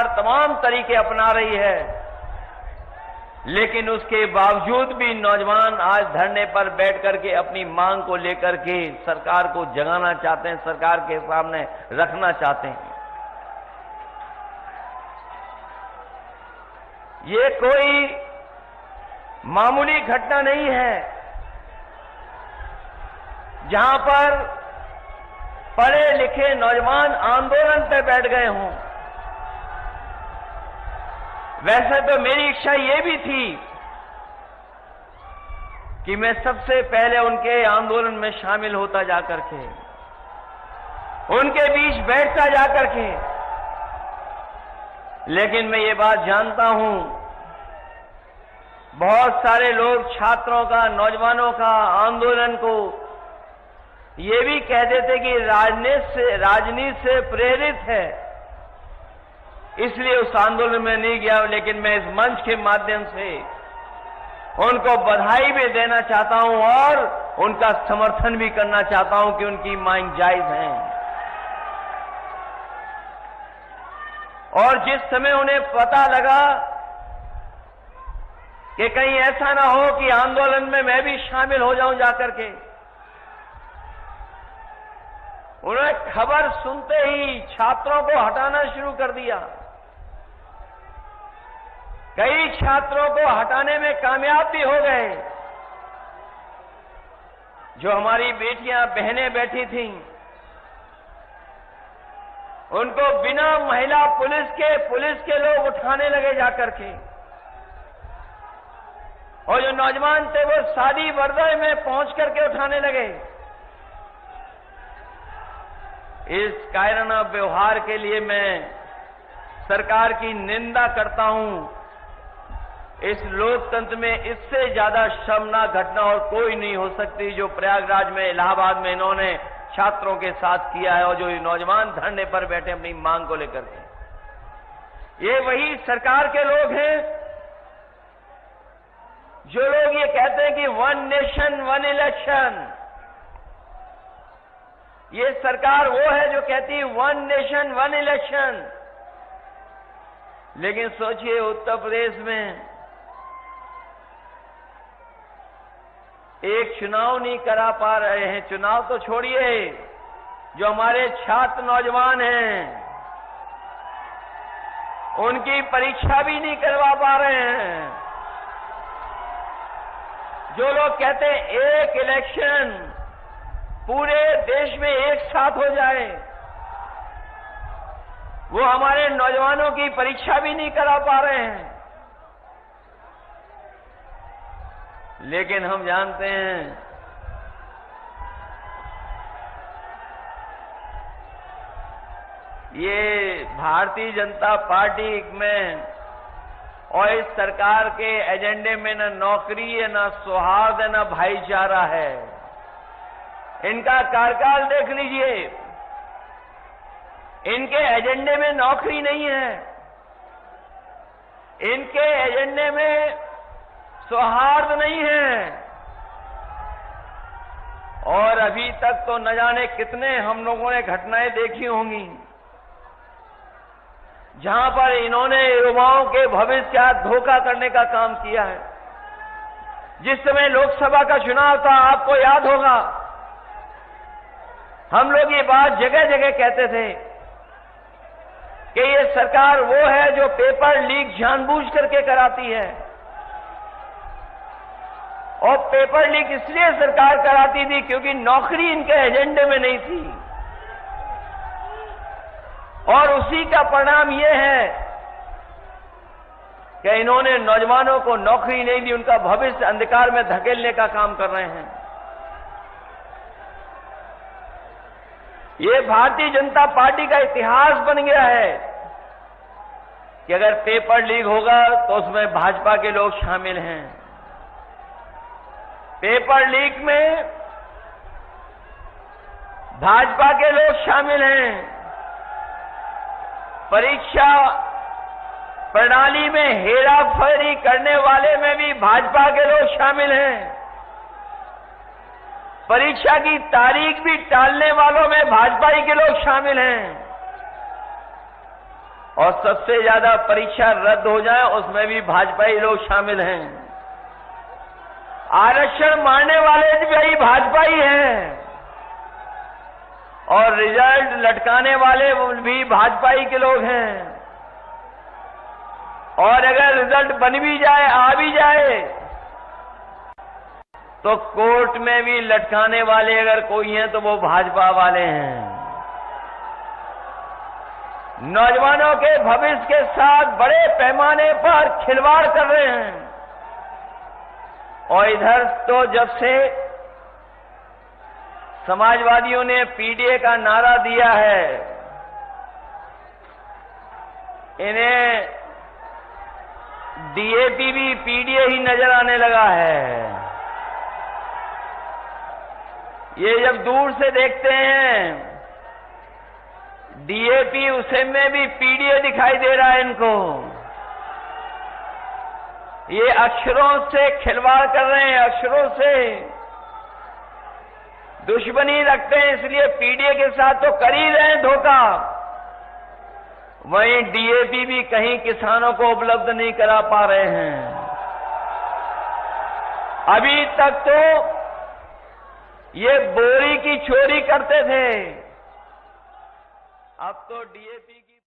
तमाम तरीके अपना रही है, लेकिन उसके बावजूद भी नौजवान आज धरने पर बैठ करके अपनी मांग को लेकर के सरकार को जगाना चाहते हैं, सरकार के सामने रखना चाहते हैं। ये कोई मामूली घटना नहीं है जहां पर पढ़े लिखे नौजवान आंदोलन पे बैठ गए हों। वैसे तो मेरी इच्छा ये भी थी कि मैं सबसे पहले उनके आंदोलन में शामिल होता जाकर के, उनके बीच बैठता जाकर के, लेकिन मैं ये बात जानता हूं, बहुत सारे लोग छात्रों का, नौजवानों का आंदोलन को ये भी कह देते कि राजनीति से प्रेरित है, इसलिए उस आंदोलन में नहीं गया। लेकिन मैं इस मंच के माध्यम से उनको बधाई भी देना चाहता हूं और उनका समर्थन भी करना चाहता हूं कि उनकी मांग जायज है। और जिस समय उन्हें पता लगा कि कहीं ऐसा ना हो कि आंदोलन में मैं भी शामिल हो जाऊं जाकर के, उन्होंने खबर सुनते ही छात्रों को हटाना शुरू कर दिया। कई छात्रों को हटाने में कामयाब भी हो गए। जो हमारी बेटियां, बहनें बैठी थीं, उनको बिना महिला पुलिस के लोग उठाने लगे जाकर के, और जो नौजवान थे वो शादी वर्दी में पहुंच करके उठाने लगे। इस कायराना व्यवहार के लिए मैं सरकार की निंदा करता हूं। इस लोकतंत्र में इससे ज्यादा शर्मनाक घटना और कोई नहीं हो सकती जो प्रयागराज में, इलाहाबाद में इन्होंने छात्रों के साथ किया है, और जो नौजवान धरने पर बैठे अपनी मांग को लेकर के। ये वही सरकार के लोग हैं जो लोग ये कहते हैं कि 1 नेशन 1 इलेक्शन। ये सरकार वो है जो कहती है 1 नेशन 1 इलेक्शन। लेकिन सोचिए, उत्तर प्रदेश में एक चुनाव नहीं करा पा रहे हैं। चुनाव तो छोड़िए, जो हमारे छात्र नौजवान हैं उनकी परीक्षा भी नहीं करवा पा रहे हैं। जो लोग कहते हैं एक इलेक्शन पूरे देश में एक साथ हो जाए, वो हमारे नौजवानों की परीक्षा भी नहीं करा पा रहे हैं। लेकिन हम जानते हैं ये भारतीय जनता पार्टी में और इस सरकार के एजेंडे में न नौकरी है, न सौहार्द है, न भाईचारा है। इनका कार्यकाल देख लीजिए, इनके एजेंडे में नौकरी नहीं है, इनके एजेंडे में सौहार्द नहीं है, और अभी तक तो न जाने कितने हम लोगों ने घटनाएं देखी होंगी जहां पर इन्होंने युवाओं के भविष्य का धोखा करने का काम किया है। जिस समय लोकसभा का चुनाव था, आपको याद होगा, हम लोग ये बात जगह जगह कहते थे कि ये सरकार वो है जो पेपर लीक जानबूझ करके कराती है, और पेपर लीक इसलिए सरकार कराती थी क्योंकि नौकरी इनके एजेंडे में नहीं थी। और उसी का परिणाम यह है कि इन्होंने नौजवानों को नौकरी नहीं दी, उनका भविष्य अंधकार में धकेलने का काम कर रहे हैं। ये भारतीय जनता पार्टी का इतिहास बन गया है कि अगर पेपर लीक होगा तो उसमें भाजपा के लोग शामिल हैं। पेपर लीक में भाजपा के लोग शामिल हैं। परीक्षा प्रणाली में हेराफेरी करने वाले में भी भाजपा के लोग शामिल हैं। परीक्षा की तारीख भी टालने वालों में भाजपा ही के लोग शामिल हैं। और सबसे ज्यादा परीक्षा रद्द हो जाए उसमें भी भाजपाई लोग शामिल हैं। आरक्षण मारने वाले भी भाजपाई हैं और रिजल्ट लटकाने वाले भी भाजपाई के लोग हैं। और अगर रिजल्ट बन भी जाए, आ भी जाए, तो कोर्ट में भी लटकाने वाले अगर कोई हैं तो वो भाजपा वाले हैं। नौजवानों के भविष्य के साथ बड़े पैमाने पर खिलवाड़ कर रहे हैं। और इधर तो जब से समाजवादियों ने पीडीए का नारा दिया है, इन्हें डीएपी भी पीडीए ही नजर आने लगा है। ये जब दूर से देखते हैं डीएपी, उसे में भी पीडीए दिखाई दे रहा है इनको। ये अक्षरों से खिलवाड़ कर रहे हैं, अक्षरों से दुश्मनी रखते हैं, इसलिए पीडीए के साथ तो कर ही रहे हैं धोखा। वहीं डीएपी भी कहीं किसानों को उपलब्ध नहीं करा पा रहे हैं। अभी तक तो ये बोरी की चोरी करते थे, अब तो डीएपी की